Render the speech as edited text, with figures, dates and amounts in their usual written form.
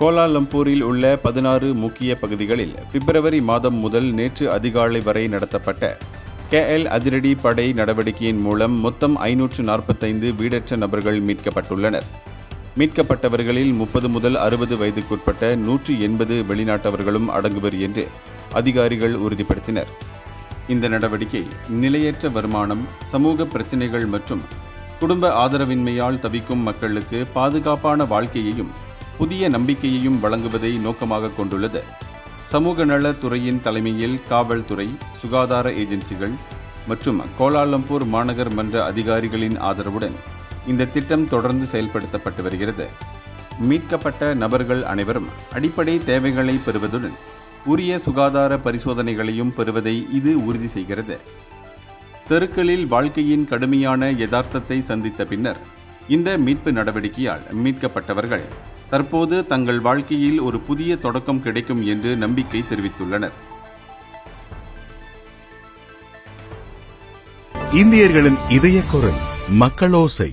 கோலாலம்பூரில் உள்ள 16 முக்கிய பகுதிகளில் பிப்ரவரி மாதம் முதல் நேற்று அதிகாலை வரை நடத்தப்பட்ட KL அதிரடி படை நடவடிக்கையின் மூலம் மொத்தம் 545 வீடற்ற நபர்கள் மீட்கப்பட்டுள்ளனர். மீட்கப்பட்டவர்களில் 30 முதல் 60 வயதுக்குட்பட்ட 180 வெளிநாட்டவர்களும் அடங்குவர் என்று அதிகாரிகள் உறுதிப்படுத்தினர். இந்த நடவடிக்கை நிலையற்ற வருமானம், சமூக பிரச்சினைகள் மற்றும் குடும்ப ஆதரவின்மையால் தவிக்கும் மக்களுக்கு பாதுகாப்பான வாழ்க்கையையும் புதிய நம்பிக்கையையும் வழங்குவதை நோக்கமாக கொண்டுள்ளது. சமூக நலத்துறையின் தலைமையில் காவல்துறை, சுகாதார ஏஜென்சிகள் மற்றும் கோலாலம்பூர் மாநகர் மன்ற அதிகாரிகளின் ஆதரவுடன் இந்த திட்டம் தொடர்ந்து செயல்படுத்தப்பட்டு வருகிறது. மீட்கப்பட்ட நபர்கள் அனைவரும் அடிப்படை தேவைகளை பெறுவதுடன் உரிய சுகாதார பரிசோதனைகளையும் பெறுவதை இது உறுதி செய்கிறது. தெருக்களில் வாழ்க்கையின் கடுமையான யதார்த்தத்தை சந்தித்த பின்னர் இந்த மீட்பு நடவடிக்கையால் மீட்கப்பட்டவர்கள் தற்போது தங்கள் வாழ்க்கையில் ஒரு புதிய தொடக்கம் கிடைக்கும் என்று நம்பிக்கை தெரிவித்துள்ளனர். இந்தியர்களின் இதய குரல் மக்களோசை.